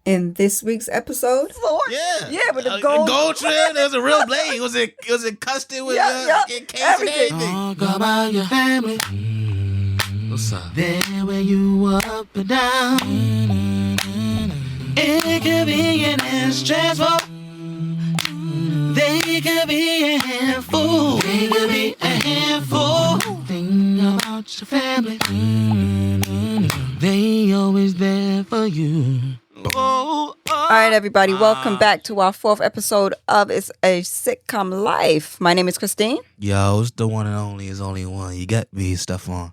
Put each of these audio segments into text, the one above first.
In this week's episode, Yeah, but the gold trim. There's a real blade. Was it custard with everything? Talk about your family. What's up? There when you up and down. Inconvenient and stressful. They could be a handful. They could be a handful. Think about your family. They always there for you. All right, everybody. Welcome back to our fourth episode of It's a Sitcom Life. My name is Christine. Yo, it's the one and only. Is only one. You got me, Staphon.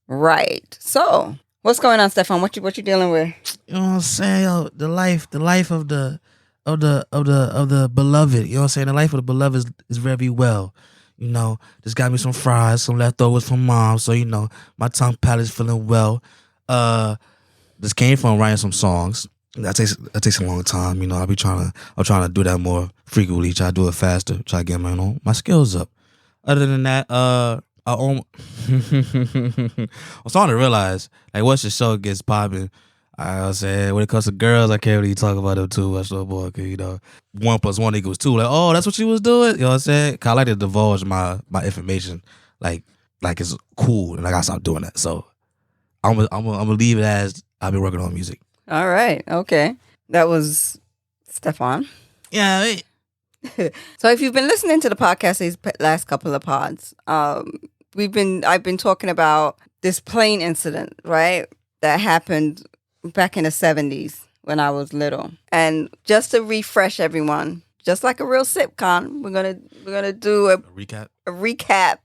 Right. So, what's going on, Staphon? What you dealing with? You know what I'm saying? Yo, the life of the beloved. You know what I'm saying? The life of the beloved is very well. You know, just got me some fries, some leftovers from mom. So, you know, my tongue palate's feeling well. This came from writing some songs. That takes a long time. You know, I'm trying to do that more frequently. Try to do it faster. Try to get my skills up. Other than that, I'm starting to realize, like, once the show gets popping, I say when it comes to girls, I can't really talk about them too much no more. Cause you know, 1 + 1 = 2. Like, oh, that's what she was doing. You know what I'm saying? Cause I like to divulge my information, like it's cool, and I gotta stop doing that. So I'm gonna leave it as I've been working on music. All right. Okay. That was Staphon. Yeah. So if you've been listening to the podcast these last couple of pods, I've been talking about this plane incident, right? That happened back in the 70s when I was little. And just to refresh everyone, just like a real sitcom, we're gonna do a recap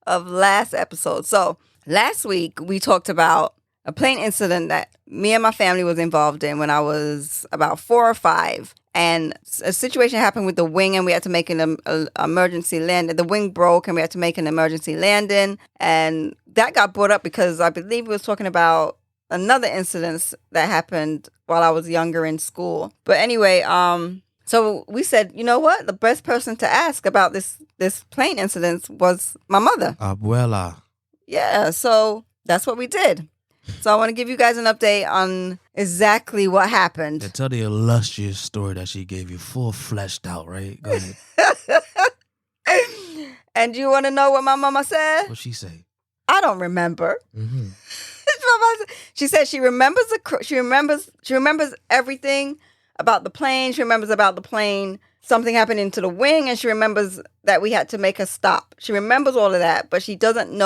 of last episode. So last week we talked about a plane incident that me and my family was involved in when I was about 4 or 5. And a situation happened with the wing, and we had to make an emergency landing. The wing broke, and we had to make an emergency landing. And that got brought up because I believe we was talking about another incident that happened while I was younger in school. But anyway, so we said, you know what? The best person to ask about this plane incident was my mother. Abuela. Yeah, so that's what we did. So I want to give you guys an update on exactly what happened. And tell the illustrious story that she gave you, full fleshed out, right? Go ahead. And you want to know what my mama said? What'd she say? I don't remember. Mm-hmm. She said she remembers she remembers everything about the plane. She remembers about the plane, something happening to the wing, and she remembers that we had to make a stop. She remembers all of that, but she doesn't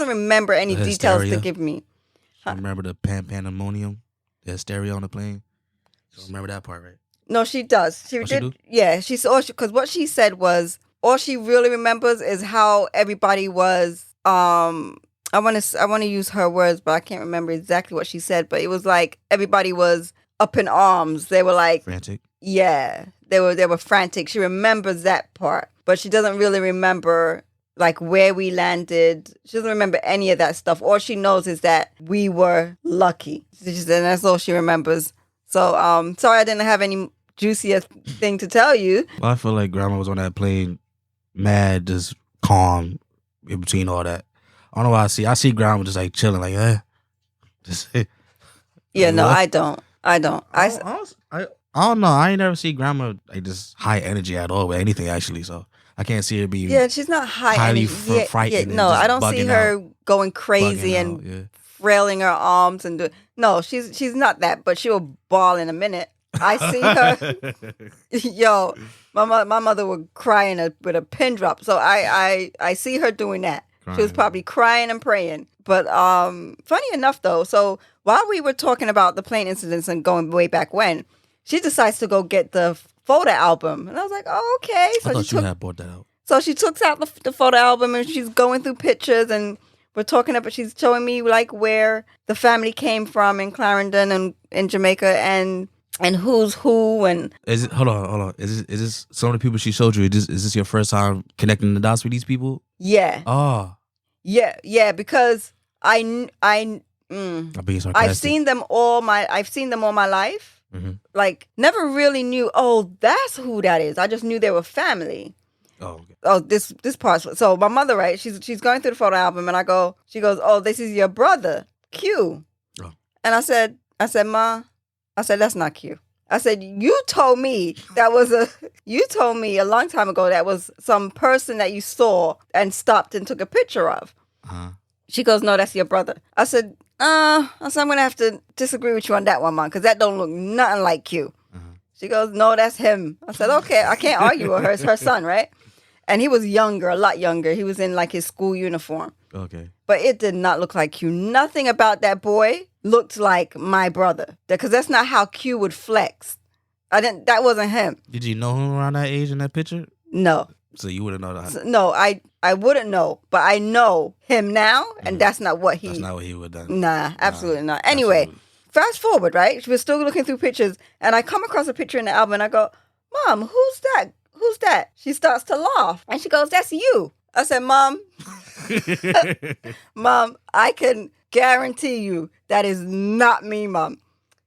remember any details to give me. Huh? Remember the pandemonium, the hysteria on the plane? So remember that part, right? No, she does. She did. Yeah, because what she said was all she really remembers is how everybody was. I want to use her words, but I can't remember exactly what she said. But it was like everybody was up in arms. They were like frantic. Yeah, they were frantic. She remembers that part, but she doesn't really remember like where we landed. She doesn't remember any of that stuff. All she knows is that we were lucky. And that's all she remembers. So, sorry I didn't have any juicier thing to tell you. Well, I feel like Grandma was on that plane, mad, just calm in between all that. I don't know why I see Grandma just like chilling, like, just. Yeah, like, no, what? I don't. I don't know. I ain't never see Grandma like just high energy at all with anything actually. So I can't see her be. Yeah, she's not highly frightened. Yeah, no, I don't see her going crazy and frailing her arms and no, she's not that, but she'll bawl in a minute. I see her. Yo, my mother would cry with a pin drop. So I see her doing that. Crying. She was probably crying and praying. But funny enough though, so while we were talking about the plane incidents and going way back when, she decides to go get the photo album. And I was like, oh, okay. So I thought you had brought that out. So she took out the photo album and she's going through pictures and we're talking about, she's showing me like where the family came from in Clarendon and in Jamaica and who's who and. Hold on. Is this some of the people she showed you? Is this your first time connecting the dots with these people? Yeah. Oh. Yeah, because I've seen them all my life. Mm-hmm. Like never really knew, oh, that's who that is. I just knew they were family. Oh, okay. Oh, this part. So my mother, right? She's going through the photo album, and she goes, oh, this is your brother, Q. Oh. And I said, Ma, that's not Q. I said, you told me a long time ago that was some person that you saw and stopped and took a picture of. Uh-huh. She goes, no, that's your brother. I said, I'm going to have to disagree with you on that one, Mom, because that don't look nothing like you. Uh-huh. She goes, no, that's him. I said, okay, I can't argue with her. It's her son, right? And he was younger, a lot younger. He was in like his school uniform. Okay. But it did not look like Q. Nothing about that boy looked like my brother. Because that's not how Q would flex. That wasn't him. Did you know him around that age in that picture? No. So you wouldn't know that? No, I wouldn't know. But I know him now, and that's not what he... That's not what he would have done. Nah, absolutely not. Anyway, absolutely. Fast forward, right? We're still looking through pictures, and I come across a picture in the album, and I go, Mom, who's that? Who's that? She starts to laugh, and she goes, that's you. I said, Mom, Mom, I can guarantee you that is not me, Mom.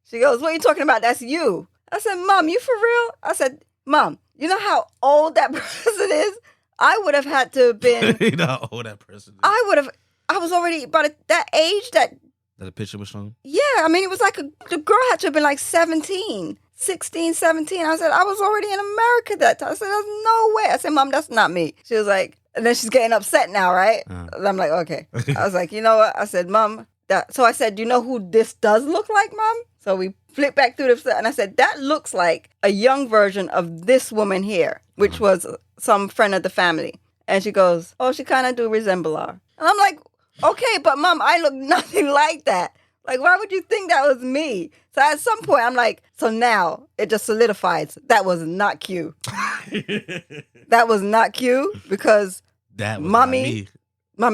She goes, what are you talking about? That's you. I said, Mom, you for real? I said, Mom, you know how old that person is? I would have had to have been... You know how old that person is? I was already about that age that the picture was shown? Yeah, I mean, it was like the girl had to have been like 17, 16, 17. I said, I was already in America that time. I said, there's no way. I said, Mom, that's not me. She was like, and then she's getting upset now, right? And I'm like, okay. I was like, you know what? I said, Mom, so I said, do you know who this does look like, Mom? So we flipped back through the, and I said, that looks like a young version of this woman here, which was some friend of the family. And she goes, oh, she kind of do resemble her. And I'm like, okay, but Mom, I look nothing like that. Like, why would you think that was me? So at some point, I'm like, so now it just solidifies that was not Q. That was not Q because that was Mommy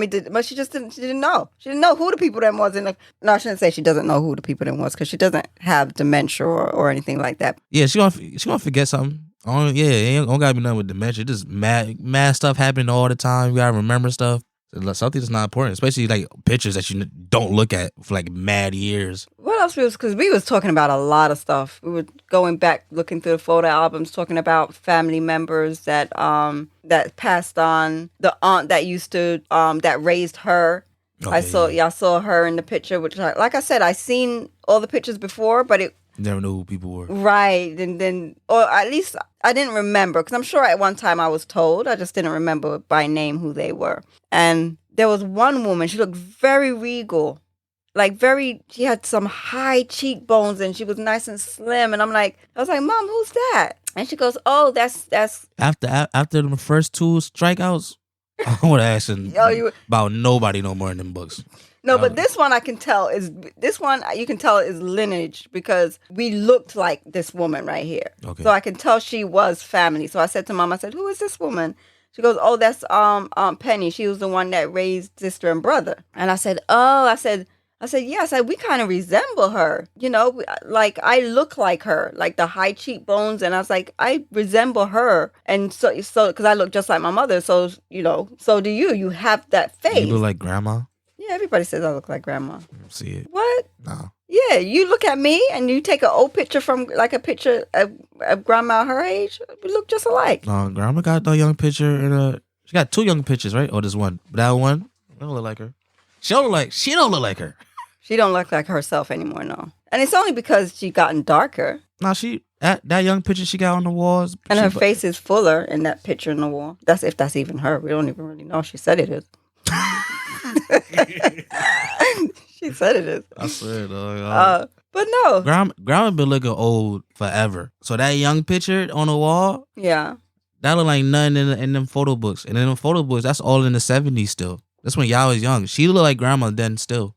did, but she didn't know. She didn't know who the people that was in the. No, I shouldn't say she doesn't know who the people that was because she doesn't have dementia or anything like that. Yeah, she gonna forget something. Oh yeah, it ain't gotta be nothing with dementia. Just mad stuff happening all the time. You gotta remember stuff. Something that's not important, especially like pictures that you don't look at for like mad years. What else was, because we was talking about a lot of stuff. We were going back, looking through the photo albums, talking about family members that passed on. The aunt that used to, that raised her. Okay, I saw her in the picture, which like I said, I seen all the pictures before, but it, never knew who people were. Right. And then, or at least I didn't remember, because I'm sure at one time I was told. I just didn't remember by name who they were. And there was one woman, she looked very regal. She had some high cheekbones and she was nice and slim. And I was like, Mom, who's that? And she goes, oh, that's. After the first two strikeouts, I would ask about nobody no more in them books. No, but this one you can tell is lineage because we looked like this woman right here. Okay. So I can tell she was family. So I said to Mom, who is this woman? She goes, oh, that's Aunt Penny. She was the one that raised sister and brother. And I said, oh, I said, yeah. I said, we kind of resemble her. You know, like I look like her, like the high cheekbones. And I was like, I resemble her. And so because I look just like my mother. So, you know, so do you. You have that face. You look like grandma? Yeah, everybody says I look like grandma. See it? What? No. Yeah, you look at me and you take an old picture from like a picture of grandma her age. We look just alike. No, grandma got the young picture she got two young pictures, right? Or just one? That one, I don't look like her. She don't look like her. She don't look like herself anymore, no. And it's only because she gotten darker. No, that young picture she got on the walls. And her face is fuller in that picture on the wall. That's if that's even her. We don't even really know. She said it is. She said it is. I swear, dog. But no. Grandma been looking old forever. So that young picture on the wall, yeah, that look like nothing in them photo books. And in them photo books, that's all in the 70s still. That's when y'all was young. She look like grandma then still.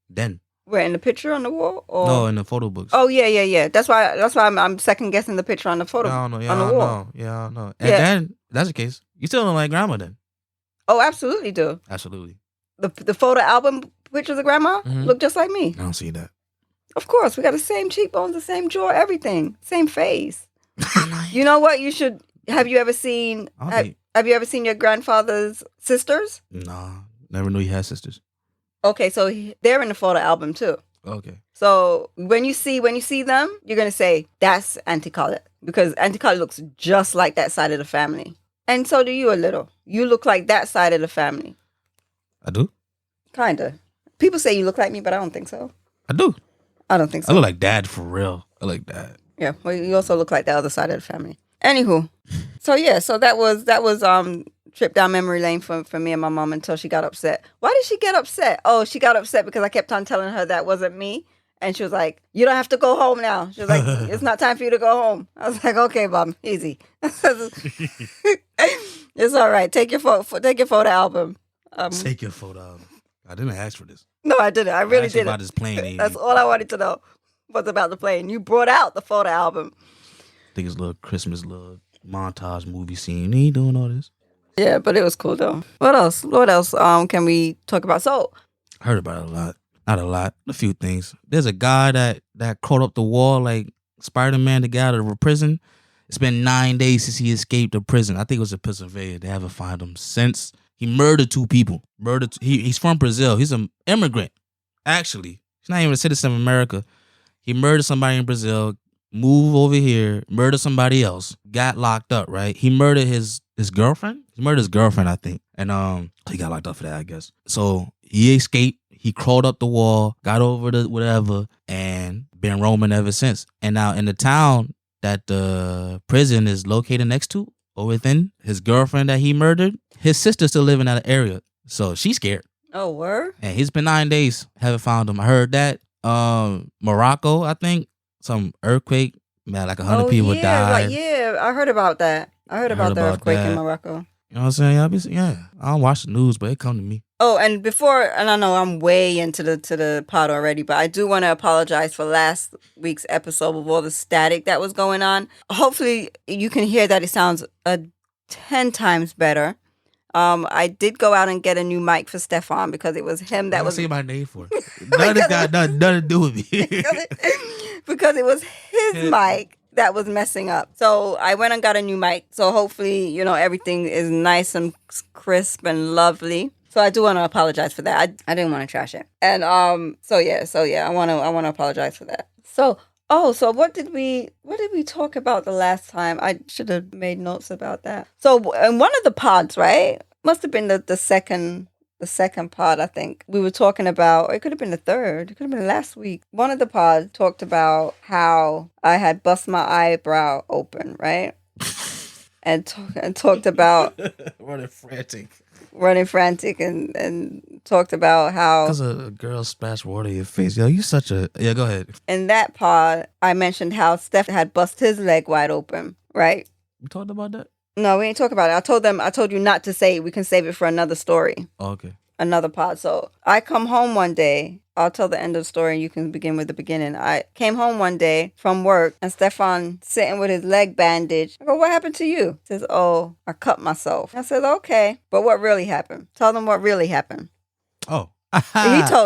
Then. Where, in the picture on the wall? Or? No, in the photo books. Oh yeah. That's why I'm second guessing the picture on the photo. I don't know. On the wall. I don't know. And then that's the case. You still look like grandma then. Oh, absolutely do. Absolutely. The photo album pictures of grandma look just like me. I don't see that. Of course, we got the same cheekbones, the same jaw, everything, same face. You know what? You should. Have you ever seen? Have you ever seen your grandfather's sisters? No, never knew he had sisters. Okay, so they're in the photo album too. Okay. So when you see them, you're gonna say that's Auntie Colette because Auntie Colette looks just like that side of the family, and so do you a little. You look like that side of the family. I do. Kinda. People say you look like me, but I don't think so. I do. I don't think so. I look like Dad for real. I like Dad. Yeah, well, you also look like the other side of the family. Anywho, so yeah, so that was trip down memory lane for me and my mom until she got upset. Why did she get upset? Oh, she got upset because I kept on telling her that wasn't me. And she was like, "You don't have to go home now." She was like, "It's not time for you to go home." I was like, "Okay, Mom, easy." It's all right. Take your photo album. Take your photo album. I didn't ask for this. No, I didn't. I really didn't. About this plane. That's all I wanted to know was about the plane. You brought out the photo album. I think it's a little Christmas, little montage movie scene. He doing all this. Yeah, but it was cool though. What else? Can we talk about? So I heard about it a lot. Not a lot. A few things. There's a guy that crawled up the wall like Spider-Man to get out of a prison. It's been 9 days since he escaped the prison. I think it was in Pennsylvania. They haven't found him since. He murdered 2 people. He's from Brazil. He's an immigrant. Actually, he's not even a citizen of America. He murdered somebody in Brazil, moved over here, murdered somebody else, got locked up, right? He murdered his girlfriend. He murdered his girlfriend, I think. And he got locked up for that, I guess. So he escaped. He crawled up the wall, got over the whatever, and been roaming ever since. And now in the town that the prison is located next to or within, his girlfriend that he murdered, his sister still living in that area. So she's scared. Oh, word? And it's been 9 days. Haven't found him. I heard that. Morocco, I think. Some earthquake. Man, like 100 people died. I heard about that. I heard about the earthquake in Morocco. You know what I'm saying? I don't watch the news, but it come to me. Oh, and I know I'm way into the pod already, but I do want to apologize for last week's episode with all the static that was going on. Hopefully you can hear that it sounds 10 times better. I did go out and get a new mic for Staphon because it was him that was... say my name for it. None got nothing to do with me. because it was his mic that was messing up. So I went and got a new mic. So hopefully, everything is nice and crisp and lovely. So I do want to apologize for that. I didn't want to trash it. And so yeah, I want to apologize for that. So what did we talk about the last time? I should have made notes about that. So in one of the pods, right? Must have been the second pod, I think. We were talking about, or it could have been the third. It could have been last week. One of the pods talked about how I had bust my eyebrow open, right? and talked about running frantic and talked about how... Because a girl splashed water in your face. Yo, you such a... Yeah, go ahead. In that pod, I mentioned how Steph had bust his leg wide open, right? We talked about that? No, we ain't talk about it. I told you not to say it. We can save it for another story. Oh, okay. Another pod. So I come home one day. I'll tell the end of the story and you can begin with the beginning. I came home one day from work and Staphon sitting with his leg bandaged. I go, "What happened to you?" He says, "Oh, I cut myself." I said, "Okay, but what really happened? Tell them what really happened." Oh.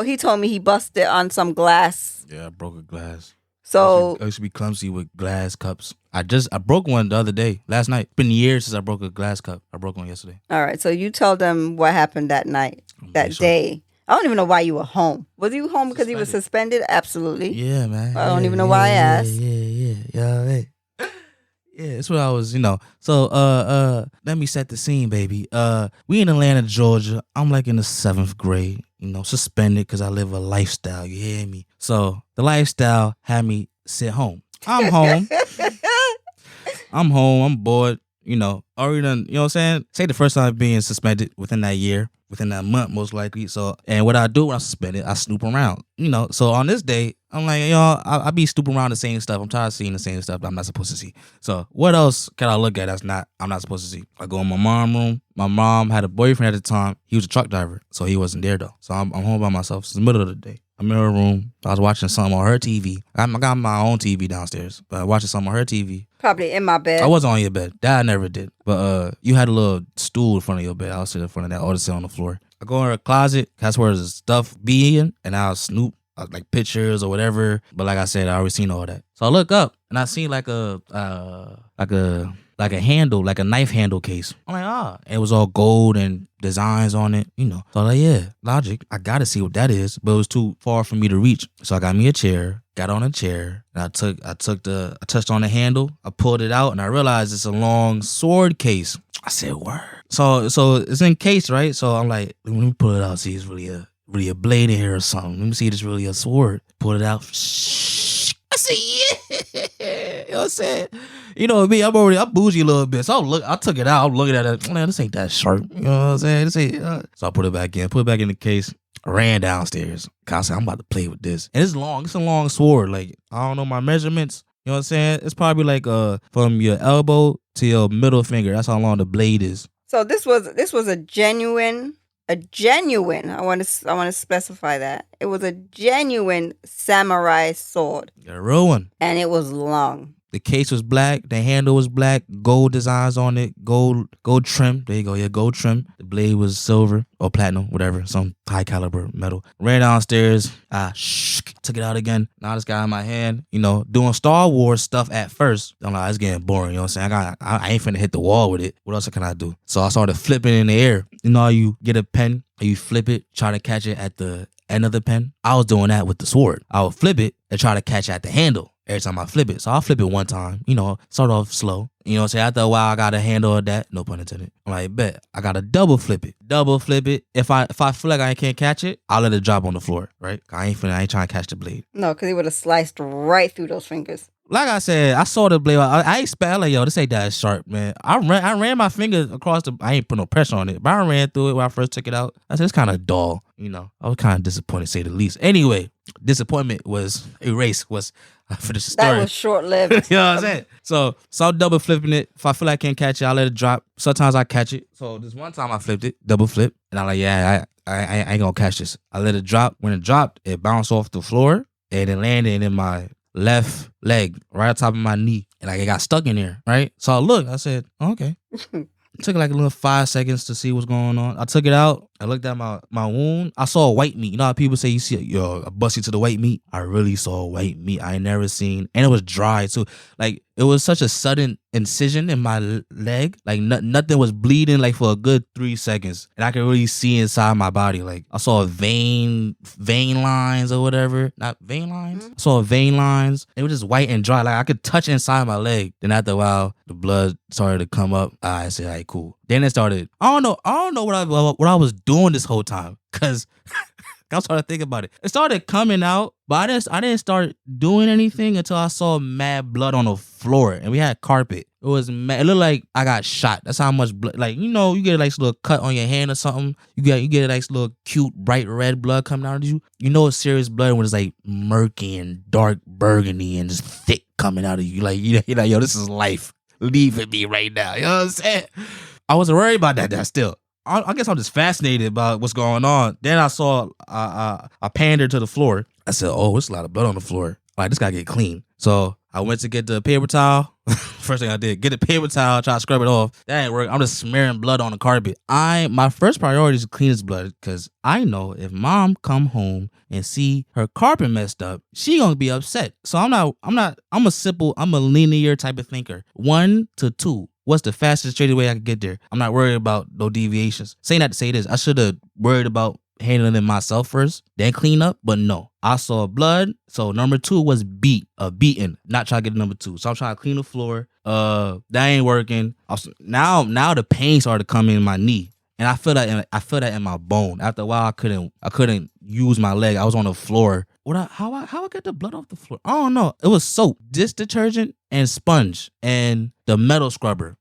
he told me he busted on some glass. Yeah, I broke a glass. So I used to be clumsy with glass cups. I broke one the other day, last night. It's been years since I broke a glass cup. I broke one yesterday. All right, so you tell them what happened that night, that day. I don't even know why you were home. Was you home because you were suspended? Absolutely. Yeah, man. I don't even know why I asked. Yeah, that's what I was, So, let me set the scene, baby. We in Atlanta, Georgia. I'm like in the 7th grade, suspended because I live a lifestyle. You hear me? So the lifestyle had me sit home. I'm home. I'm bored. Already done, you know what I'm saying? Say the first time being suspended within that year, within that month, most likely. So, and what I do when I'm suspended, I snoop around, So on this day, I'm like, I be snooping around the same stuff. I'm tired of seeing the same stuff that I'm not supposed to see. So what else can I look at I'm not supposed to see? I go in my mom's room. My mom had a boyfriend at the time. He was a truck driver, so he wasn't there though. So I'm home by myself. It's the middle of the day. I'm in her room. I was watching something on her TV. I got my own TV downstairs, but I was watching something on her TV. Probably in my bed. I wasn't on your bed. That I never did. But you had a little stool in front of your bed. I was sitting in front of that. I was sitting on the floor. I go in her closet. That's where the stuff be in, and I'll snoop like pictures or whatever. But like I said, I already seen all that. So I look up and I see like a handle, like a knife handle case. I'm like, it was all gold and designs on it, So I'm like, yeah, logic. I gotta see what that is, but it was too far for me to reach. So I got me a chair, got on a chair, and I touched on the handle, I pulled it out, and I realized it's a long sword case. I said, word. So it's in case, right? So I'm like, let me pull it out, see it's really a blade in here or something. Let me see if it's really a sword. Pull it out. I said, yeah. You know what I'm saying? You know me, I'm bougie a little bit. So I took it out. I'm looking at it. Man, this ain't that sharp. You know what I'm saying? So I put it back in the case. I ran downstairs. I said, I'm about to play with this. And it's long. It's a long sword. Like, I don't know my measurements. You know what I'm saying? It's probably like from your elbow to your middle finger. That's how long the blade is. So this was a genuine. I want to specify that it was a genuine samurai sword. A real one. And it was long. The case was black. The handle was black. Gold designs on it. Gold trim. There you go. Yeah, gold trim. The blade was silver or platinum, whatever. Some high caliber metal. Ran downstairs. Took it out again. Now this guy in my hand, you know, doing Star Wars stuff at first. I'm like, it's getting boring. You know what I'm saying? I ain't finna hit the wall with it. What else can I do? So I started flipping in the air. You know how you get a pen and you flip it, try to catch it at the end of the pen? I was doing that with the sword. I would flip it and try to catch at the handle every time I flip it. So I'll flip it one time, you know, start off slow. You know what I'm saying? After a while, I got a handle of that. No pun intended. I'm like, bet. I got to double flip it. If I feel like I can't catch it, I'll let it drop on the floor, right? I ain't trying to catch the blade. No, because it would have sliced right through those fingers. Like I said, I saw the blade. I expect, like, yo, this ain't that sharp, man. I ran my finger across I ain't put no pressure on it, but I ran through it when I first took it out. I said, it's kind of dull, you know. I was kind of disappointed, to say the least. Anyway, disappointment was erased. I finished the story. That was short-lived. You know what I'm saying? So I'm double flipping it. If I feel like I can't catch it, I'll let it drop. Sometimes I catch it. So this one time I flipped it, double flip, and I'm like, yeah, I ain't gonna catch this. I let it drop. When it dropped, it bounced off the floor and it landed in my left leg, right on top of my knee. And like it got stuck in there, right? So I looked, I said, okay. It took like a little 5 seconds to see what's going on. I took it out. I looked at my wound. I saw white meat. You know how people say you see a bust you to the white meat? I really saw white meat. I ain't never seen. And it was dry too. Like it was such a sudden incision in my leg. Like nothing was bleeding like for a good 3 seconds. And I could really see inside my body. Like I saw vein lines or whatever. Not vein lines. Mm-hmm. I saw vein lines. It was just white and dry. Like I could touch inside my leg. Then after a while, the blood started to come up. I said, all right, cool. Then it started. I don't know what I was doing this whole time. Cause I started thinking about it. It started coming out, but I didn't start doing anything until I saw mad blood on the floor, and we had carpet. It was mad. It looked like I got shot. That's how much blood. Like, you know, you get a nice little cut on your hand or something. You get a nice little cute bright red blood coming out of you. You know it's serious blood when it's like murky and dark burgundy and just thick coming out of you. Like you're like, yo, this is life. Leave it me right now. You know what I'm saying? I wasn't worried about that still. I guess I'm just fascinated about what's going on. Then I saw I pandered to the floor. I said, oh, there's a lot of blood on the floor. Like, this gotta get clean. So I went to get the paper towel. First thing I did, get the paper towel, try to scrub it off. That ain't work. I'm just smearing blood on the carpet. My first priority is to clean this blood because I know if mom come home and see her carpet messed up, she gonna be upset. So I'm a linear type of thinker. 1 to 2. What's the fastest, straightest way I can get there? I'm not worried about no deviations. Saying that to say this, I should have worried about handling it myself first, then clean up. But no, I saw blood. So number 2 was beaten. Not trying to get number 2. So I'm trying to clean the floor. That ain't working. Now the pain started to come in my knee, and I feel that in my bone. After a while, I couldn't use my leg. I was on the floor. How I get the blood off the floor? I don't know. It was soap, dish detergent, and sponge, and the metal scrubber.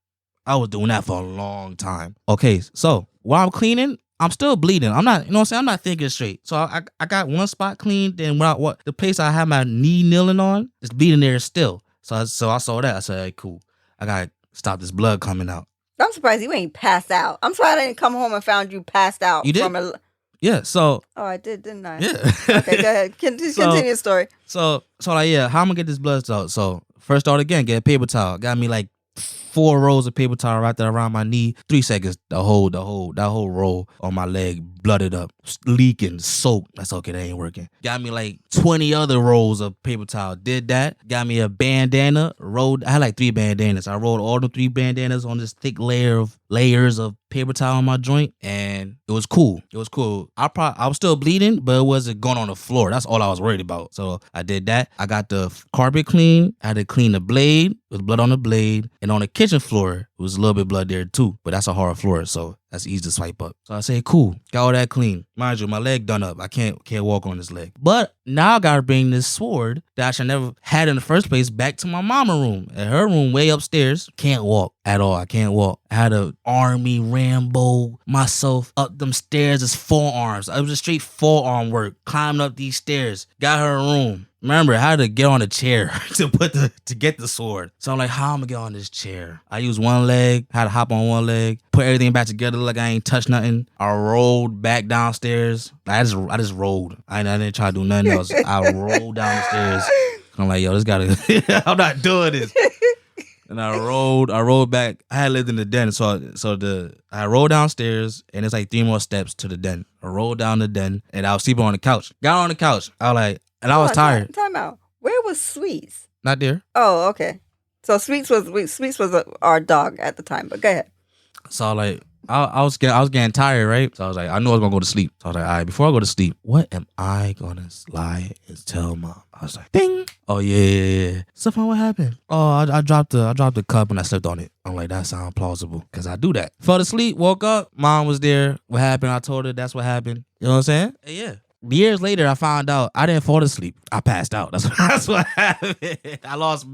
I was doing that for a long time. Okay, so while I'm cleaning, I'm still bleeding. I'm not, you know what I'm saying? I'm not thinking straight. So I got one spot cleaned. Then the place I had my knee kneeling on is bleeding there still. So I saw that. I said, hey, cool. I gotta stop this blood coming out. I'm surprised you ain't passed out. I'm sorry I didn't come home and found you passed out. You did? Yeah, so. Oh, I did, didn't I? Yeah. Okay, go ahead. Continue the story. So like, yeah, how I'm gonna get this blood out? So first start again, get a paper towel. Got me like 4 rolls of paper towel right there around my knee. 3 seconds, that whole roll on my leg blooded up, leaking, soaked. That's okay, that ain't working. Got me like 20 other rolls of paper towel. Did that. Got me a bandana. I had like 3 bandanas. I rolled all the 3 bandanas on this thick layers of paper towel on my joint, and it was cool. I was still bleeding, but it wasn't going on the floor. That's all I was worried about. So I did that. I got the carpet clean. I had to clean the blade. There was blood on the blade, and on the kitchen floor, it was a little bit of blood there too. But that's a hard floor, so That's easy to swipe up. So I say, cool. Got all that clean. Mind you, my leg done up. I can't walk on this leg. But now I gotta bring this sword that I should never had in the first place back to my mama room. At her room way upstairs. Can't walk at all. I can't walk. I had to army Rambo myself up them stairs as forearms. It was a straight forearm work. Climbing up these stairs. Got her room. Remember, I had to get on a chair to get the sword. So I'm like, how am I gonna get on this chair? I used one leg, had to hop on one leg, put everything back together like I ain't touched nothing. I rolled back downstairs. I just rolled. I didn't try to do nothing else. I rolled down the stairs. I'm like, yo, this gotta I'm not doing this. And I rolled back. I had lived in the den, I rolled downstairs, and it's like 3 more steps to the den. I rolled down the den, and I was sleeping on the couch. Got on the couch. I was like, and I was tired. Time out. Where was Sweets? Not there. Oh, okay. So Sweets was our dog at the time. But go ahead. So like, I was getting tired, right? So I was like, I knew I was gonna go to sleep. So I was like, all right, before I go to sleep, what am I gonna lie and tell mom? I was like, ding. Oh yeah. Staphon, what happened? Oh, I dropped the cup and I slept on it. I'm like, that sounds plausible because I do that. Fell asleep, woke up, mom was there. What happened? I told her that's what happened. You know what I'm saying? Yeah. Years later, I found out I didn't fall asleep. I passed out. That's what happened. I lost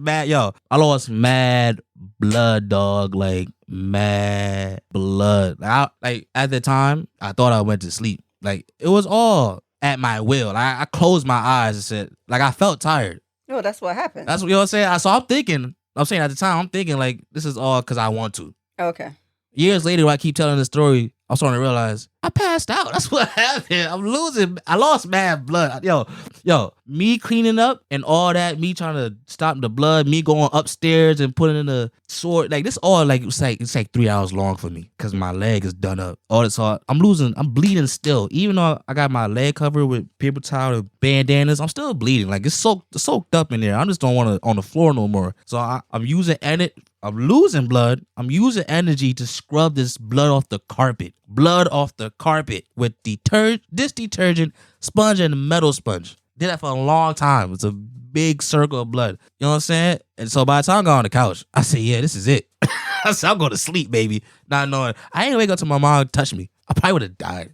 mad blood, dog. Like mad blood. Like at the time, I thought I went to sleep. Like it was all at my will. I closed my eyes and said, like I felt tired. No, that's what happened. That's what you know what I'm saying. So I'm saying at the time, I'm thinking like this is all because I want to. Okay. Years later, when I keep telling the story, I'm starting to realize I passed out. That's what happened. I lost mad blood. Yo, me cleaning up and all that, me trying to stop the blood, me going upstairs and putting in the sword. Like this all like it's like 3 hours long for me because my leg is done up. All this all I'm bleeding still. Even though I got my leg covered with paper towel and bandanas, I'm still bleeding. Like it's soaked up in there. I just don't want to on the floor no more. So I'm using I'm losing blood. I'm using energy to scrub this blood off the carpet. Blood off the carpet with this detergent sponge and a metal sponge. Did that for a long time. It's a big circle of blood. You know what I'm saying? And so by the time I got on the couch, I said, yeah, this is it. I said, I'm going to sleep, baby. Not knowing. I ain't wake up till my mom touched me. I probably would have died.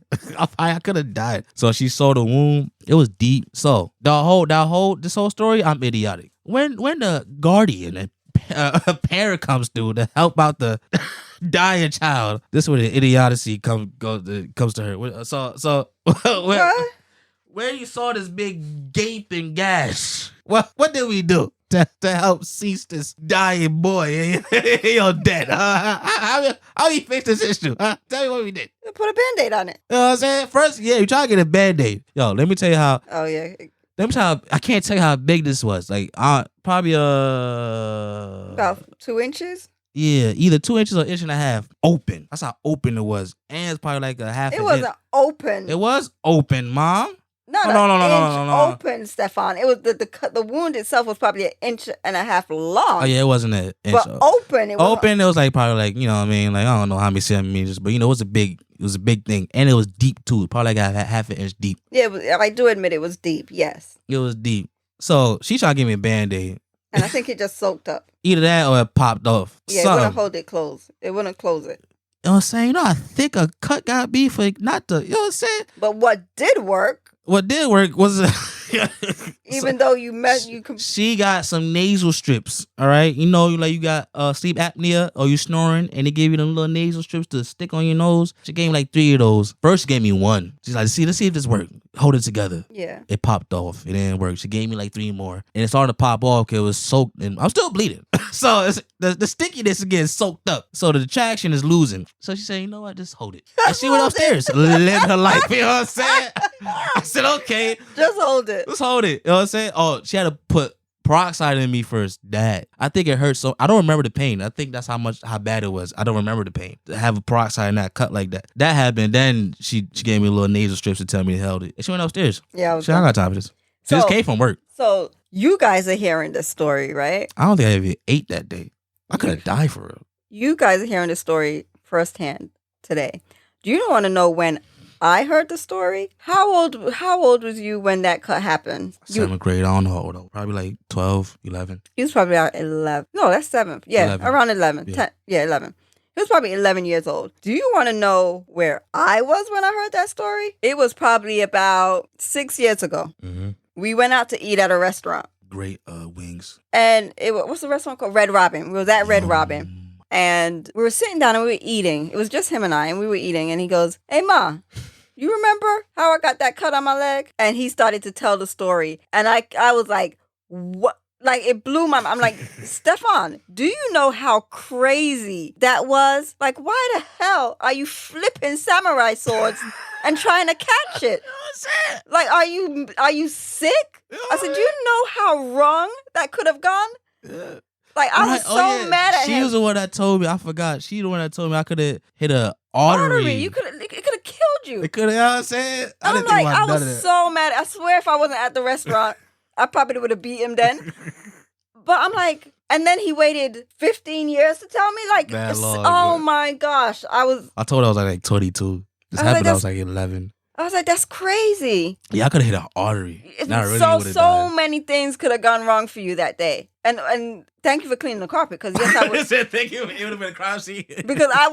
I could have died. So she saw the wound. It was deep. So this whole story, I'm idiotic. When the guardian and a parent comes through to help out the dying child, this is where the idiocy comes to her. So where you saw this big gaping gash, what did we do to help cease this dying boy? You're dead. How you fix this issue? Tell me what we did. Put a Band-Aid on it. You know what I'm saying? First, yeah, you try to get a Band-Aid. Yo, let me tell you how. Oh yeah. Let me tell you I can't tell you how big this was. Like probably about 2 inches. Yeah, either 2 inches or 1.5 inches open. That's how open it was. And it's probably like a half. It wasn't open. It was open, Mom. No, open, Staphon. It was the wound itself was probably 1.5 inches long. Oh yeah, it wasn't an inch. But open. It was like probably like, you know what I mean? Like I don't know how many centimeters, but you know, it was a big thing. And it was deep too. Probably like a half an inch deep. Yeah, I do admit it was deep, yes. It was deep. So she tried to give me a Band-Aid. And I think it just soaked up. Either that or it popped off. Yeah, it wouldn't hold it closed. It wouldn't close it. You know what I'm saying? You know how thick a cut gotta be for not to, you know what I'm saying? But what did work was even though she got some nasal strips, all right? You know, like you got sleep apnea or you snoring and they gave you them little nasal strips to stick on your nose. She gave me like 3 of those. First she gave me 1. She's like, let's see if this works. Hold it together. Yeah. It popped off. It didn't work. She gave me like 3 more. And it started to pop off because it was soaked and I'm still bleeding. So it's, the stickiness is getting soaked up. So the traction is losing. So she said, you know what? Just hold it. And she went upstairs, lived her life. You know what I'm saying? I said, okay. Just hold it. Let's hold it. You know what I'm saying? Oh, she had to put peroxide in me first. That I think it hurt so. I don't remember the pain. I think that's how bad it was. I don't remember the pain. To have a peroxide in that cut like that. That happened. Then she gave me a little nasal strips to tell me to hold it. And she went upstairs. Yeah, I got time for this. She just came from work. So you guys are hearing this story, right? I don't think I even ate that day. I could have died for real. You guys are hearing the story firsthand today. Do you want to know when I heard the story? How old was you when that cut happened? 7th grade. I don't know how old. Probably like 12, 11. You was probably about 11. No, that's 7th. Yeah, 11. around 11. Yeah. 10, yeah, 11. He was probably 11 years old. Do you want to know where I was when I heard that story? It was probably about 6 years ago. Mm-hmm. We went out to eat at a restaurant. Great wings. And what's the restaurant called? Red Robin. We was at Red Robin. And we were sitting down and we were eating. It was just him and I, and we were eating. And he goes, "Hey, Ma, you remember how I got that cut on my leg?" And he started to tell the story. And I was like, what? Like, it blew my mind. I'm like, Staphon, do you know how crazy that was? Like, why the hell are you flipping samurai swords and trying to catch it? Like, are you sick? I said, do you know how wrong that could have gone? Like, I was so mad at him. She was the one that told me. I forgot. She the one that told me I could have hit a artery. It could have killed you. It could have, you know what I'm saying? I'm like, I was so mad. I swear if I wasn't at the restaurant, I probably would have beat him then. But I'm like, and then he waited 15 years to tell me, like, my gosh. I told her I was like 22. This happened when I was like 11. I was like, that's crazy. Yeah, I could have hit an artery. So many things could have gone wrong for you that day. And thank you for cleaning the carpet, because yes, I would. Thank you. It would have been a crime scene. Because I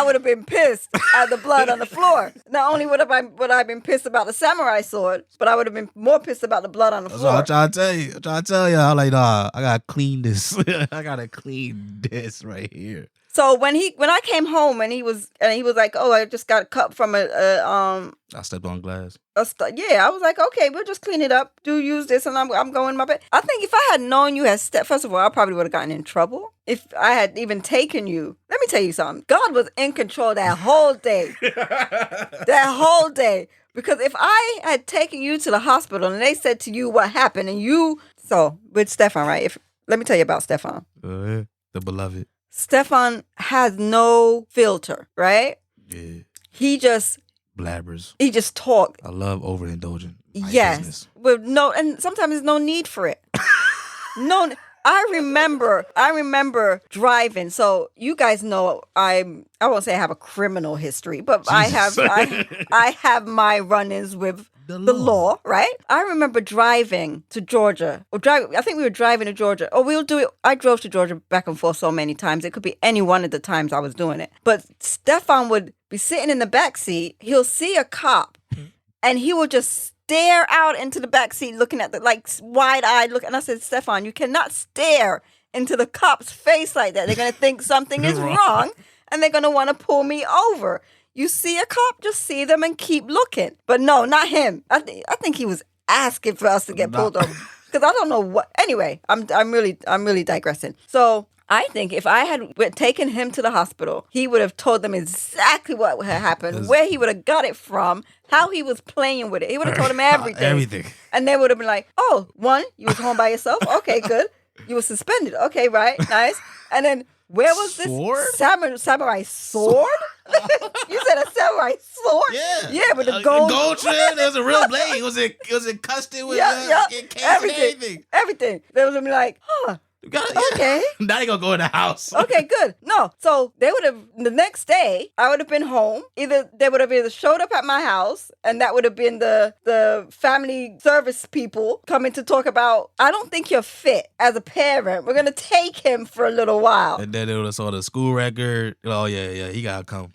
would have been pissed at the blood on the floor. Not only would I been pissed about the samurai sword, but I would have been more pissed about the blood on the floor. I'm trying to tell you. I'm like, nah, I gotta clean this. I gotta clean this right here. So when I came home and he was like, "Oh, I just got cut from I stepped on glass." Yeah, I was like, "Okay, we'll just clean it up. Do use this, and I'm going in my bed." I think if I had known you had first of all, I probably would have gotten in trouble if I had even taken you. Let me tell you something. God was in control that whole day. That whole day. Because if I had taken you to the hospital and they said to you what happened, and with Staphon, right? Let me tell you about Staphon. The beloved. Staphon has no filter, right? Yeah. He just blabbers. He just talk. I love overindulging. Yes. And sometimes there's no need for it. No, I remember driving. So you guys know I won't say I have a criminal history, but Jesus. I have my run-ins with the law, right? I remember driving to Georgia. I think we were driving to Georgia. I drove to Georgia back and forth so many times. It could be any one of the times I was doing it. But Staphon would be sitting in the back seat. He'll see a cop, and he will just stare out into the back seat, looking at wide-eyed look. And I said, Staphon, you cannot stare into the cop's face like that. They're going to think something is wrong, and they're going to want to pull me over. You see a cop, just see them and keep looking. But no, not him. I think he was asking for us to get pulled over, because I don't know what. Anyway, I'm really digressing. So I think if I had taken him to the hospital, he would have told them exactly what had happened, where he would have got it from, how he was playing with it. He would have told them everything. Everything. And they would have been like, "Oh, one, you was home by yourself. Okay, good. You were suspended. Okay, right, nice. And then where was this samurai sword? You said a samurai sword? Yeah, with the gold trim. There was a real blade. Was it encrusted with everything? Everything. They would have been like, huh. Okay. Now they gonna go in the house. Okay, good. No, so they would have, the next day, I would have been home. They would have showed up at my house, and that would have been the family service people coming to talk about, I don't think you're fit as a parent. We're gonna take him for a little while. And then they would have saw the school record. Oh yeah, he gotta come.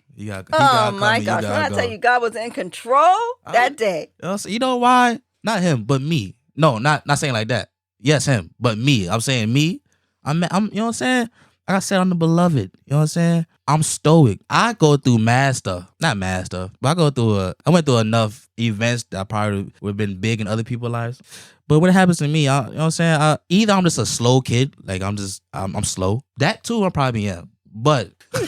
Oh my gosh! When I tell you, God was in control that day. You know why? Not him, but me. No, not saying like that. Yes, him, but me. I'm saying me. I'm you know what I'm saying? Like I said, I'm the beloved. You know what I'm saying? I'm stoic. I go through mad stuff. Not mad stuff, but I went through enough events that probably would have been big in other people's lives. But what happens to me, you know what I'm saying? Either I'm just a slow kid, like I'm slow. That too, I probably am. But you know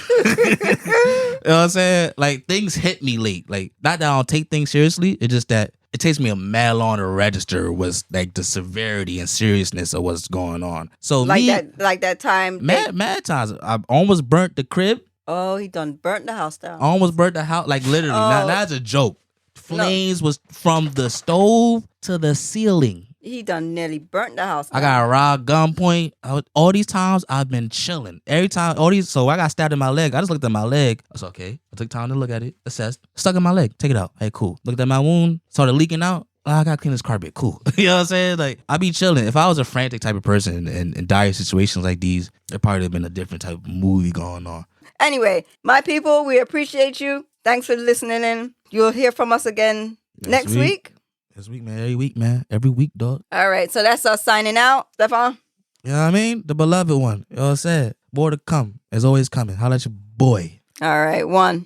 what I'm saying? Like, things hit me late. Like, not that I don't take things seriously. It's just that it takes me a mad long to register was like the severity and seriousness of what's going on. So that time. Mad times. I almost burnt the crib. Oh, he done burnt the house down. Almost burnt the house, like literally. Not as a joke. Flames was from the stove to the ceiling. He done nearly burnt the house down. I got robbed gunpoint. All these times I've been chilling. Every time, so I got stabbed in my leg. I just looked at my leg. I said, okay. I took time to look at it, assessed. Stuck in my leg. Take it out. Hey, cool. Looked at my wound. Started leaking out. I gotta clean this carpet. Cool. You know what I'm saying? Like, I be chilling. If I was a frantic type of person in dire situations like these, there probably would have been a different type of movie going on. Anyway, my people, we appreciate you. Thanks for listening in. You'll hear from us again next week. This week, man. Every week, man. Every week, dog. All right. So that's us signing out. Staphon? You know what I mean? The beloved one. You know what I'm saying? More to come. As always coming. Holla at your boy. All right. 1.